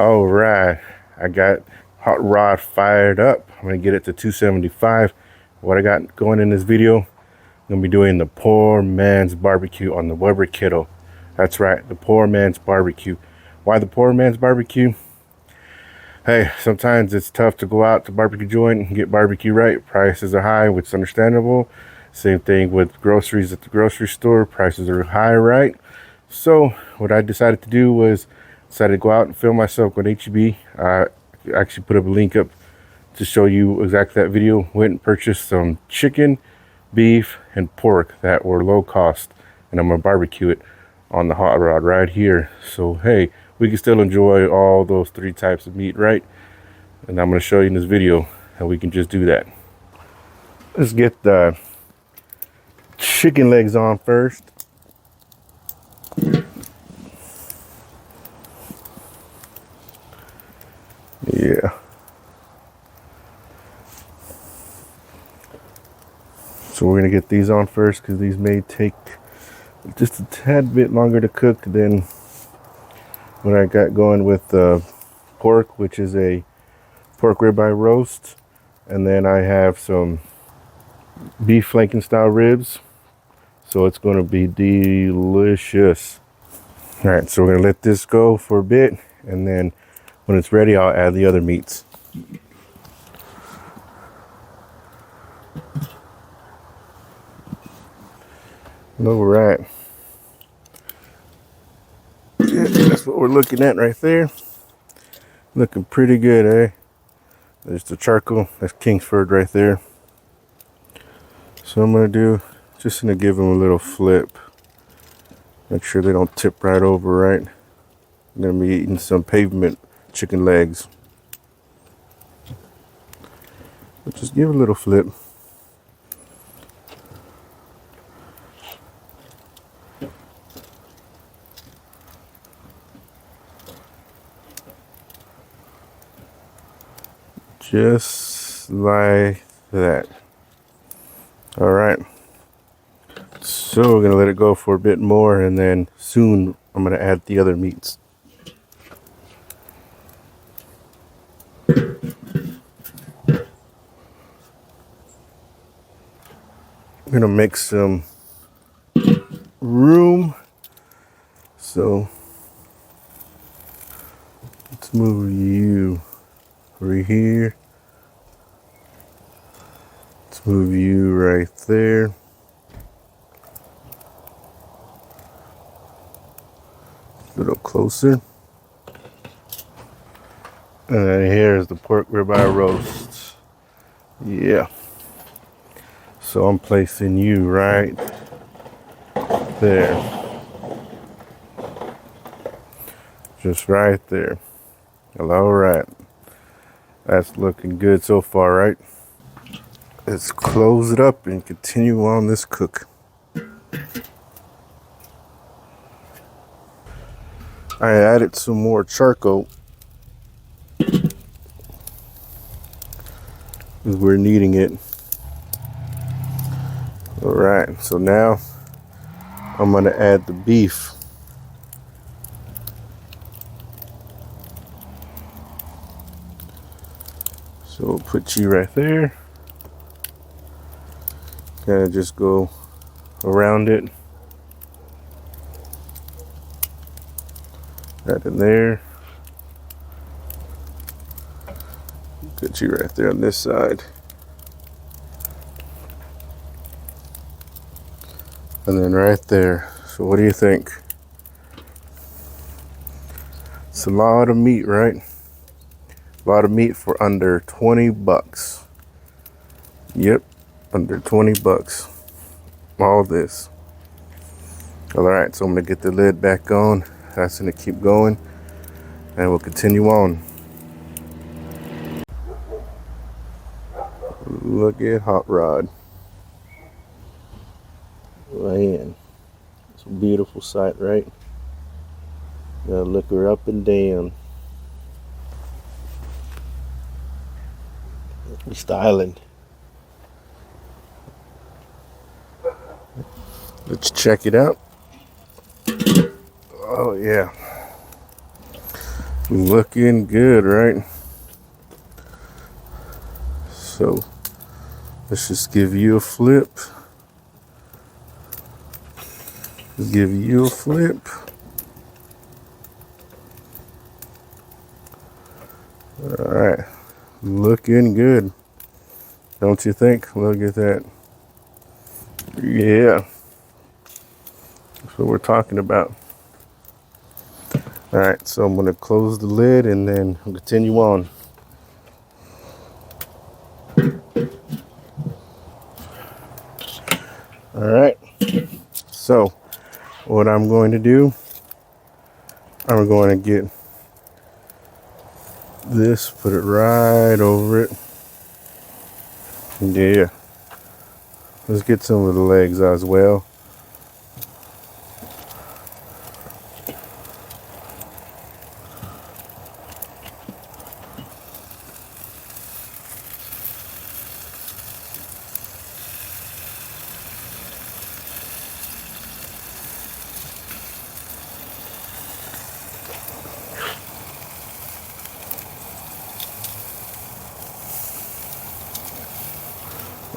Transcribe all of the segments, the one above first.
All right, I got hot rod fired up. I'm gonna get it to 275. What I got going in this video, I'm gonna be doing the poor man's barbecue on the Weber Kettle. That's right, the poor man's barbecue. Why the poor man's barbecue? Hey, sometimes it's tough to go out to barbecue joint and get barbecue right. Prices are high, which is understandable. Same thing with groceries at the grocery store. Prices are high, right? So what I decided to do was decided to go out and film myself with HEB. I actually put up a link up to show you exactly that video. Went and purchased some chicken, beef, and pork that were low cost, and I'm gonna barbecue it on the hot rod right here. So hey, we can still enjoy all those three types of meat, right? And I'm gonna show you in this video how we can just do that. Let's get the chicken legs on first. Yeah. So we're gonna get these on first because these may take just a tad bit longer to cook than what I got going with the pork, which is a pork ribeye roast, and then I have some beef flanking style ribs, so it's going to be delicious. All right, so we're gonna let this go for a bit, and then when it's ready I'll add the other meats. All right, yeah, that's what we're looking at right there. Looking pretty good, eh? There's the charcoal. That's Kingsford right there. So I'm just gonna give them a little flip. Make sure they don't tip right over, right? I'm gonna be eating some pavement chicken legs. But just give a little flip. Just like that. All right. So we're gonna let it go for a bit more, and then soon I'm gonna add the other meats. I'm gonna make some room. So let's move you right here. Let's move you right there. A little closer. And then here's the pork ribeye roast. Yeah. So I'm placing you right there. Just right there. All right. That's looking good so far, right? Let's close it up and continue on this cook. I added some more charcoal because we're needing it. All right, so now I'm gonna add the beef. So we'll put you right there. Kind of just go around it. Right in there. Put you right there on this side. And then right there. So what do you think? It's a lot of meat, right? A lot of meat for under 20 bucks. Yep, under 20 bucks. All this. All right, so I'm gonna get the lid back on. That's gonna keep going, and we'll continue on. Look at hot rod. Man, it's a beautiful sight, right? Gotta look her up and down. Styling. Let's check it out. Oh yeah. Looking good, right? So let's just give you a flip. Give you a flip. All right, looking good, don't you think? Look at that. Yeah, that's what we're talking about. All right, so I'm gonna close the lid and then continue on. All right, so what I'm going to do, I'm going to get this, put it right over it. Yeah, let's get some of the legs as well.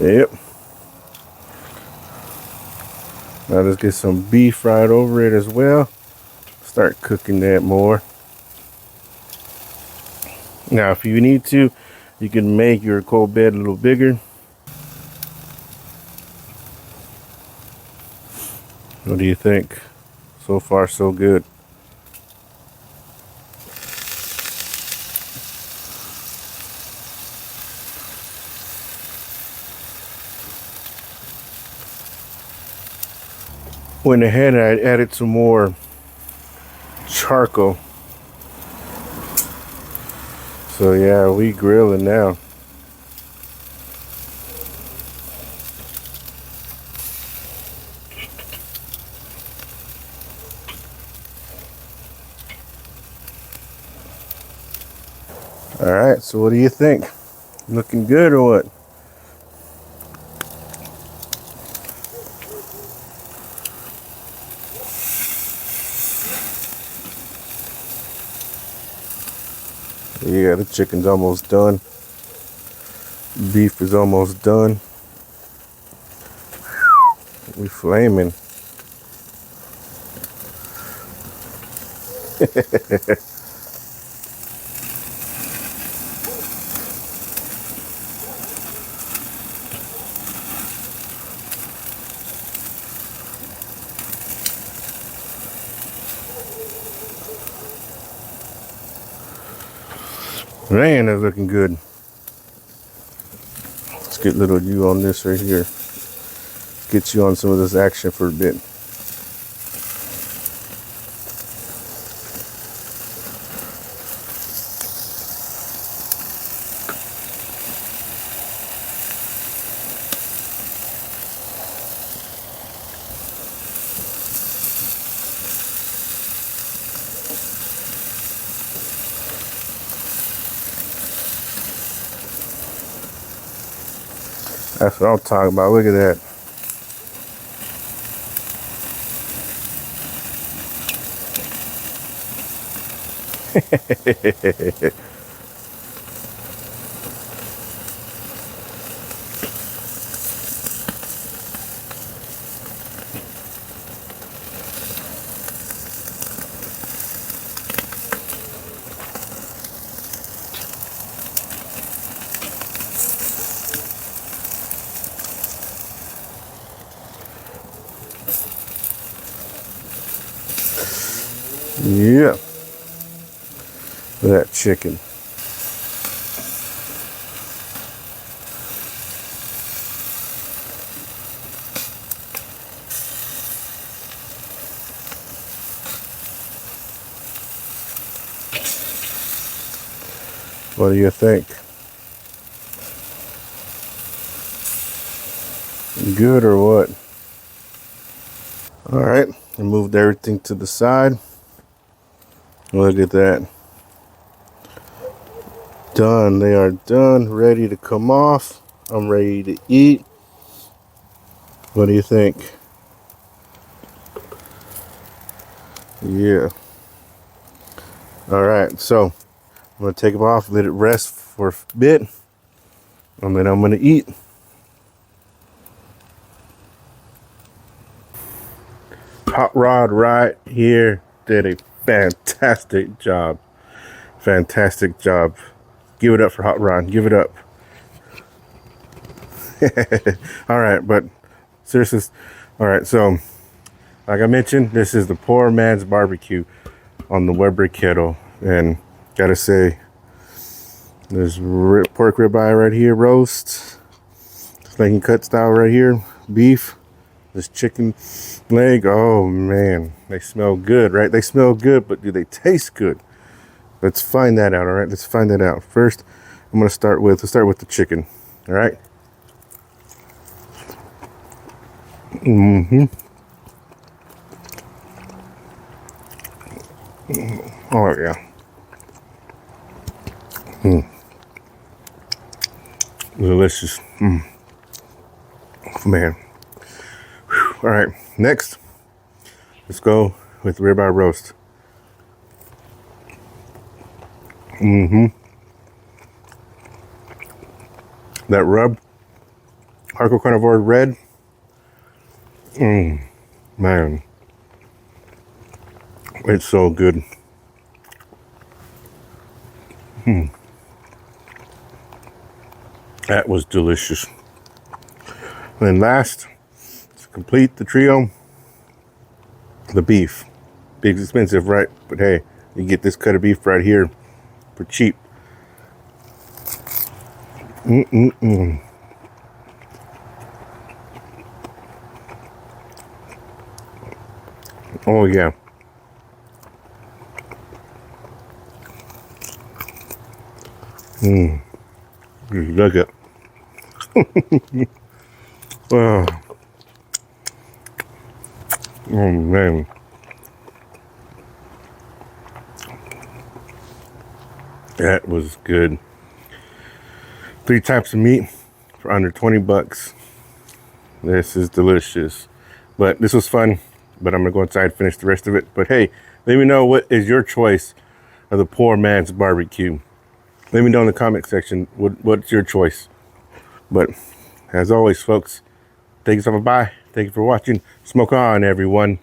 Yep. Now let's get some beef right over it as well. Start cooking that more. Now, if you need to, you can make your cold bed a little bigger. What do you think? So far, so good. Went ahead and I added some more charcoal. So yeah, we grilling now. All right, so what do you think? Looking good or what? Yeah, the chicken's almost done. Beef is almost done. We flaming. Man, that's looking good. Let's get little you on this right here. Get you on some of this action for a bit. That's what I'm talking about. Look at that. Yeah. Look at that chicken. What do you think? Good or what? All right, I moved everything to the side. Look at that. Done. They are done, ready to come off. I'm ready to eat. What do you think? Yeah. All right, so I'm gonna take them off, let it rest for a bit, and then I'm gonna eat. Hot Rod right here did a fantastic job. Fantastic job. Give it up for Hot Rod. Give it up. All right, but seriously, all right, so like I mentioned, this is the poor man's barbecue on the Weber Kettle, and gotta say, there's pork ribeye right here, roast, flanking cut style right here, beef, this chicken leg. Oh man, they smell good, right? They smell good, but do they taste good? Let's find that out. All right, let's find that out. First, let's start with the chicken. All right. Oh yeah. Delicious. Man. Whew. All right. Next, let's go with ribeye roast. That rub, hardcore carnivore red. Man, it's so good. That was delicious. And last, to complete the trio, the beef. Big expensive, right? But hey, you get this cut of beef right here for cheap. Oh yeah. Look it. Oh. Oh man. That was good. 3 types of meat for under 20 bucks. This is delicious. But this was fun. But I'm gonna go inside and finish the rest of it. But hey, let me know what is your choice of the poor man's barbecue. Let me know in the comment section what's your choice. But as always, folks, thank you so much. Bye. Thank you for watching. Smoke on, everyone.